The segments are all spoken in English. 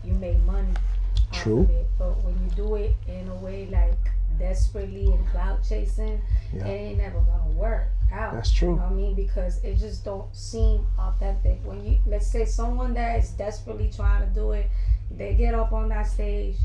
you make money off True. of it. But when you do it in a way like desperately and cloud chasing, it ain't never gonna work out. That's true. You know what I mean? Because it just don't seem authentic. When you, let's say someone that is desperately trying to do it, they get up on that stage,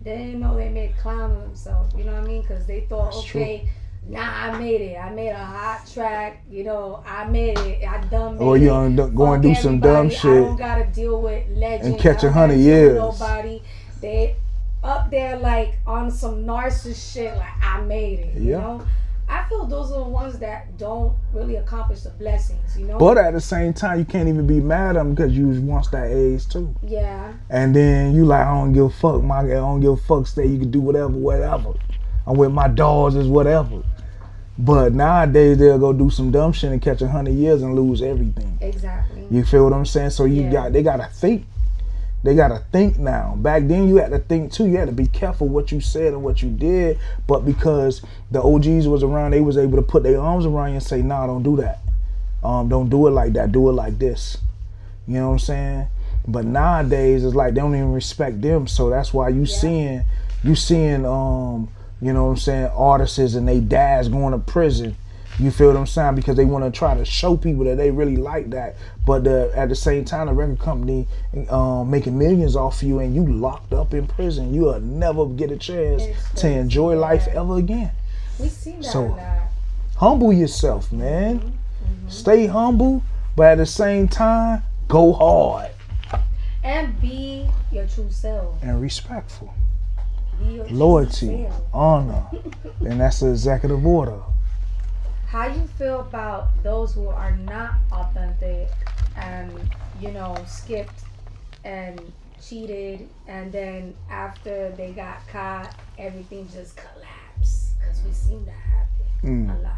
they didn't know they made a clown of themselves. You know what I mean? Because they thought, That's okay, true. nah, I made it. I made a hot track. You know, I made it. I done made Or you it. go and do some dumb I shit don't gotta deal with legends. and catch I don't 100 gotta deal with years. Nobody. They up there like on some narcissist shit. Like I made it. You know. I feel those are the ones that don't really accomplish the blessings, you know? But at the same time, you can't even be mad at them because you was once that age too. Yeah. And then you like, I don't give a fuck, I don't give a fuck, say you can do whatever. I'm with my dogs is whatever. But nowadays, they'll go do some dumb shit and catch 100 years and lose everything. Exactly. You feel what I'm saying? So they gotta think. They gotta think now. Back then you had to think too. You had to be careful what you said and what you did. But because the OGs was around, they was able to put their arms around you and say, nah, don't do that. Don't do it like that. Do it like this. You know what I'm saying? But nowadays it's like they don't even respect them. So that's why you seeing you know what I'm saying, artists and they dads going to prison. You feel what I'm saying? Because they want to try to show people that they really like that. But at the same time, the record company making millions off you and you locked up in prison. You'll never get a chance to enjoy life ever again. We see that So, a lot. humble yourself, man. Stay humble, but at the same time, go hard. And be your true self. And respectful. Be your Loyalty, true self. honor. And that's the executive order. How you feel about those who are not authentic and, you know, skipped and cheated, and then after they got caught, everything just collapsed? Because we've seen that happen a lot,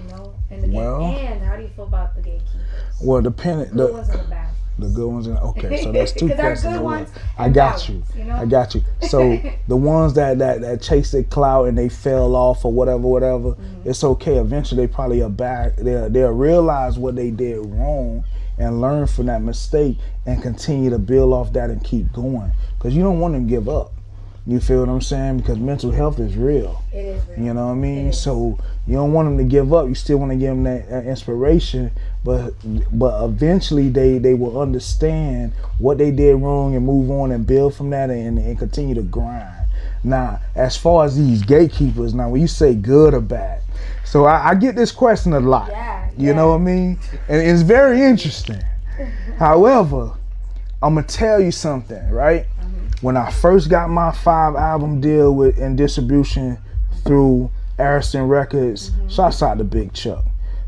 you know? And and how do you feel about the gatekeepers? Well, depending. The good ones and the bad ones. The good ones. Okay, so that's two questions. Good ones I got you. You know? I got you. So the ones that chase the clout and they fell off or whatever, it's okay. Eventually, they probably are back. They'll realize what they did wrong and learn from that mistake and continue to build off that and keep going. Because you don't want them to give up. You feel what I'm saying? Because mental health is real. It is real. You know what I mean? So you don't want them to give up. You still want to give them that inspiration, but eventually they will understand what they did wrong and move on and build from that and continue to grind. Now, as far as these gatekeepers, now when you say good or bad, so I get this question a lot. You know what I mean? And it's very interesting. However, I'm gonna tell you something, right? When I first got my 5-album deal in distribution through Ariston Records, shouts out to Big Chuck.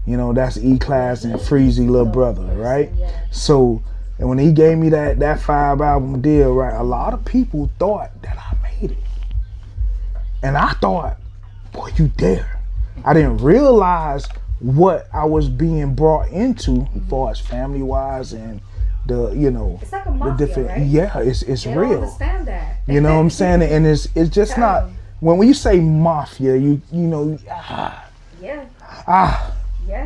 You know, that's E-Class and Freezy little brother, right? So, and when he gave me that 5-album deal, right, a lot of people thought that I made it. And I thought, boy, you dare. I didn't realize what I was being brought into as far as family-wise and it's like a mafia, the different, right? It's they real. Don't understand that. You know what I'm saying? And it's just not when you say mafia, you know, Yeah. you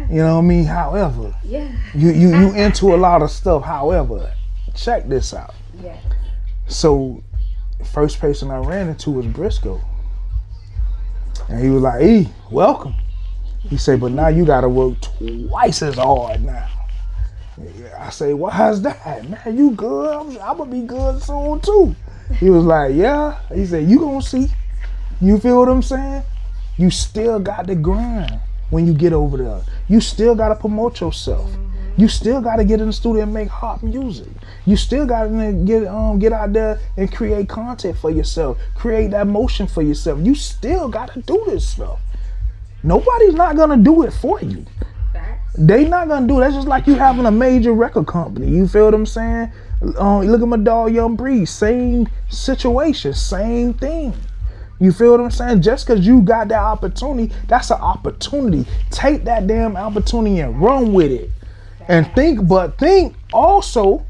know what I mean? However, you into a lot of stuff. However, check this out. Yeah. So, first person I ran into was Briscoe, and he was like, "Hey, welcome." He said, "But now you got to work twice as hard now." I say, "Why's that, man? You good? I'm gonna be good soon too." He was like, "Yeah." He said, "You gonna see." You feel what I'm saying? You still got to grind when you get over there. You still got to promote yourself. You still got to get in the studio and make hot music. You still got to get out there and create content for yourself. Create that motion for yourself. You still got to do this stuff. Nobody's not gonna do it for you. They not gonna do it. That's just like you having a major record company. You feel what I'm saying? Look at my dog Young Breeze. Same situation, same thing. You feel what I'm saying? Just because you got that opportunity, that's an opportunity. Take that damn opportunity and run with it. And think also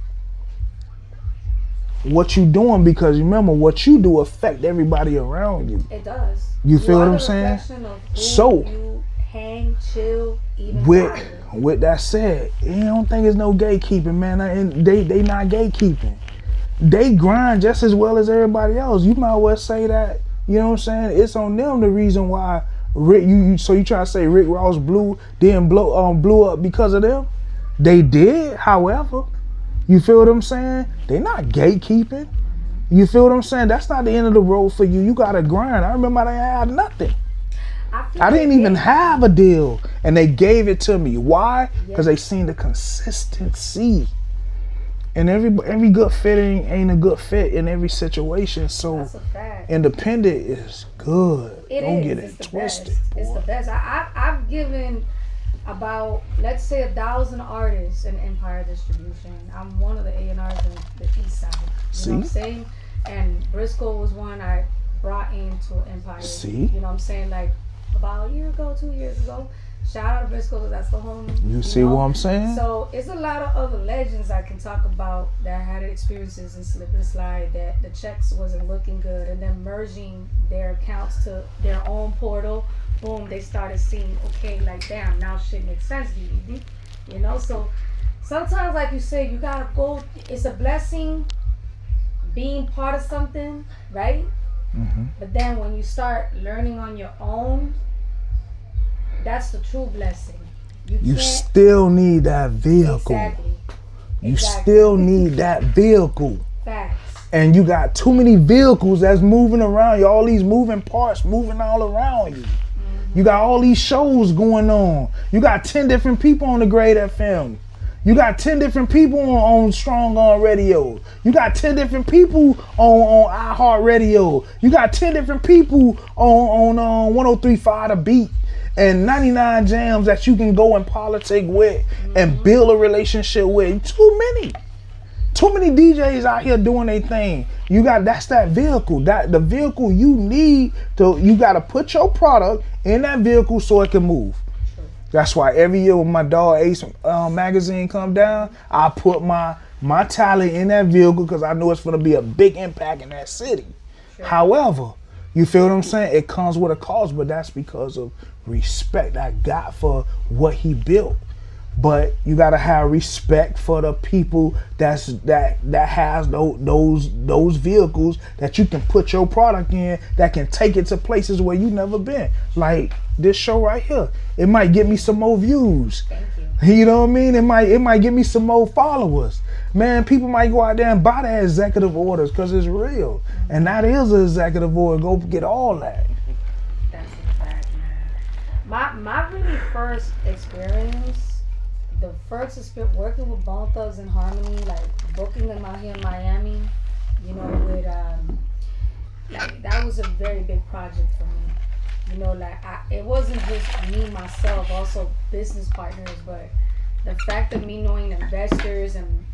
what you doing, because remember, what you do affect everybody around you. It does. You feel what I'm saying? So, you hang, chill, even with that said, I don't think it's no gatekeeping, man. They not gatekeeping. they grind just as well as everybody else. You might well say that, you know what I'm saying? It's on them the reason why so you try to say Rick Ross didn't blew up because of them? They did, however. You feel what I'm saying? They not gatekeeping. You feel what I'm saying? That's not the end of the road for you. You gotta grind. I remember I didn't have nothing. I didn't even have a deal, and they gave it to me. Why? Because they seen the consistency. And every good fit ain't a good fit in every situation. So independent is good. Don't get it twisted. It's the best. I've given about, let's say, 1,000 artists in Empire Distribution. I'm one of the A&Rs in the East Side. You know what I'm saying? And Briscoe was one I brought into Empire. You know what I'm saying? Like about a year ago, 2 years ago. Shout out to Briscoe because that's the homie. You see what I'm saying? So it's a lot of other legends I can talk about that had experiences in slip and slide, that the checks wasn't looking good, and then merging their accounts to their own portal. Boom, they started seeing, okay, like damn, now shit makes sense, DDD. You know, so sometimes, like you say, you gotta go. It's a blessing being part of something, right? But then when you start learning on your own, that's the true blessing. You still need that vehicle. Exactly. You still need that vehicle. Facts. And you got too many vehicles that's moving around you. All these moving parts moving all around you. You got all these shows going on. You got 10 different people on the Great FM. You got 10 different people on Strong On Radio. You got 10 different people on iHeart Radio. You got 10 different people on 103.5 The Beat. And 99 jams that you can go and politic with and build a relationship with. Too many DJs out here doing their thing. That's that vehicle. The vehicle you need you gotta put your product in that vehicle so it can move. That's why every year when my dog Ace magazine come down, I put my talent in that vehicle because I know it's gonna be a big impact in that city. However, you feel what I'm saying? It comes with a cost, but that's because of respect I got for what he built. But you gotta have respect for the people that has those vehicles that you can put your product in, that can take it to places where you never been. Like this show right here, it might get me some more views. Thank you. You know what I mean? It might get me some more followers. Man, people might go out there and buy the executive orders because it's real, and that is an executive order. Go get all that. That's a fact, man. My really first experience. The first experience working with Bone Thugs and Harmony, like booking them out here in Miami, you know, with like that was a very big project for me. You know, like it wasn't just me myself, also business partners, but the fact of me knowing investors and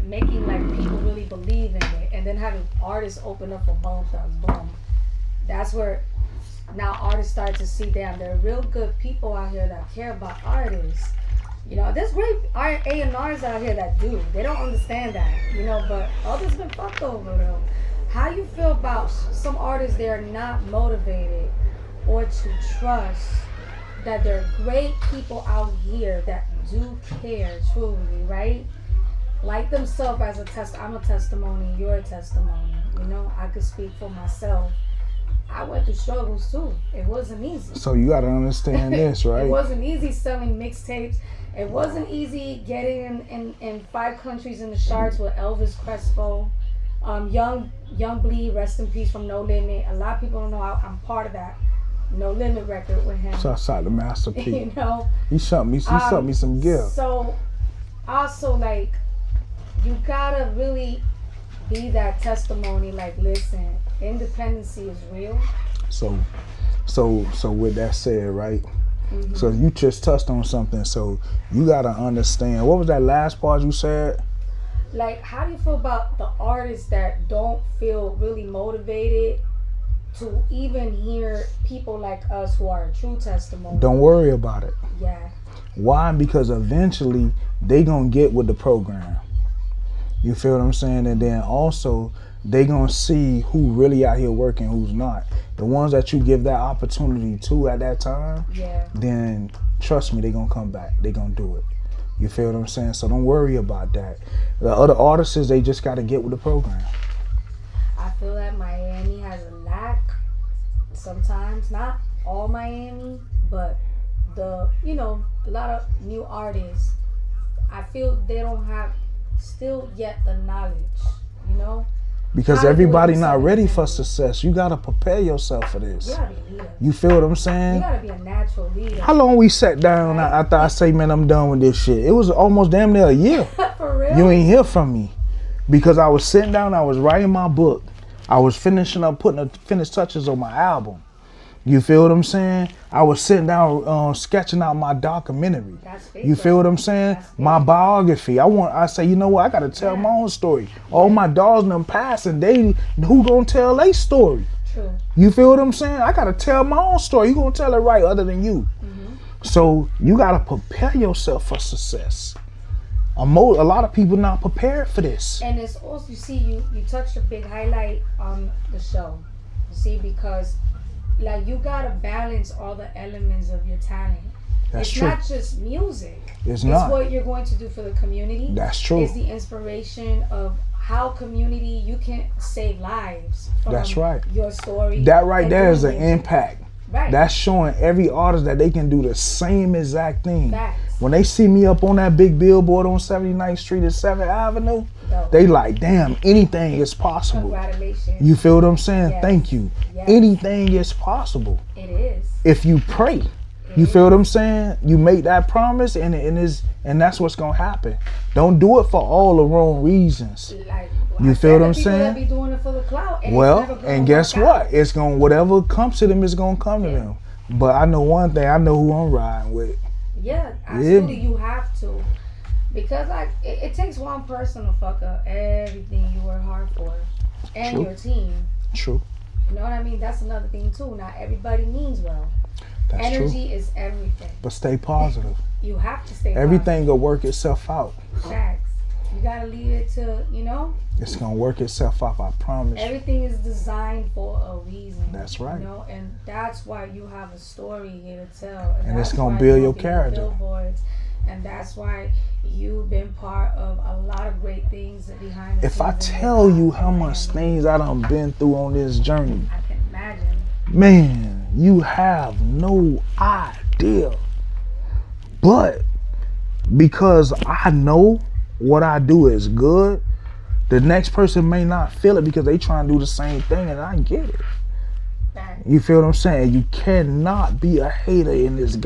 making like people really believe in it, and then having artists open up for Bone Thugs, boom. That's where now artists start to see, damn, there are real good people out here that care about artists. You know, there's great A&Rs out here that do. They don't understand that, you know, but others been fucked over though. How you feel about some artists that are not motivated or to trust that there are great people out here that do care truly, right? Like themselves as I'm a testimony, you're a testimony. You know, I could speak for myself. I went through struggles too. It wasn't easy. So you got to understand this, right? It wasn't easy selling mixtapes. It wasn't easy getting in 5 countries in the charts with Elvis Crespo, Young Bleed, rest in peace, from No Limit. A lot of people don't know I'm part of that No Limit record with him. So outside the Master P. You know, he sent me some gifts. So also, like, you gotta really be that testimony. Like, listen, independency is real. So with that said, right? Mm-hmm. So you just touched on something. So you gotta understand. What was that last part you said? Like, how do you feel about the artists that don't feel really motivated to even hear people like us who are a true testimony? Don't worry about it. Yeah. Why? Because eventually they gonna get with the program. You feel what I'm saying? And then also they gonna see who really out here working, who's not. The ones that you give that opportunity to at that time, yeah, then trust me, they gonna come back. They gonna do it. You feel what I'm saying? So don't worry about that. The other artists, they just got to get with the program. I feel that Miami has a lack sometimes, not all Miami, but a lot of new artists. I feel they don't have still yet the knowledge, Because everybody not ready for success. You got to prepare yourself for this. You gotta be a leader. You feel what I'm saying? You gotta be a natural leader. How long we sat down after I say, man, I'm done with this shit? It was almost damn near a year. For real? You ain't hear from me. Because I was sitting down, I was writing my book. I was finishing up, putting the finished touches on my album. You feel what I'm saying? I was sitting down sketching out my documentary. You feel what I'm saying? My biography. I say, you know what? I gotta tell my own story. All my dogs and them passing, who gonna tell their story? True. You feel what I'm saying? I gotta tell my own story. You gonna tell it right other than you. So you gotta prepare yourself for success. A lot of people not prepared for this. And it's also, you touched a big highlight on the show. You see, because you gotta balance all the elements of your talent. That's true. It's not just music. It's not. It's what you're going to do for the community. That's true. It's the inspiration of how community, you can save lives from That's right. your story. That right there is an impact. Right. That's showing every artist that they can do the same exact thing. Facts. When they see me up on that big billboard on 79th Street and 7th Avenue, they like, damn, anything is possible. Congratulations. You feel what I'm saying? Yes. Thank you. Yes. Anything is possible. It is. If you pray. You feel what I'm saying? You make that promise and that's what's gonna happen. Don't do it for all the wrong reasons. You feel what I'm saying? That be doing it for the clout, and guess what? It's gonna, whatever comes to them is gonna come to them. But I know one thing, I know who I'm riding with. Yeah, absolutely. You have to. Because it takes one person to fuck up everything you work hard for. And True. your team. True. You know what I mean? That's another thing too. Not everybody means well. That's Energy true. is everything. But stay positive. You have to stay Everything will work itself out. positive. Facts. You gotta leave it to, It's gonna work itself out, I promise. Everything is designed for a reason. That's right. And that's why you have a story here to tell. And it's gonna build your character. Billboards, and that's why you've been part of a lot of great things behind the scenes. If I tell you how much things I done been through on this journey, I can imagine. man, you have no idea. But because I know what I do is good, the next person may not feel it because they try and do the same thing, and I get it. You feel what I'm saying? You cannot be a hater in this game.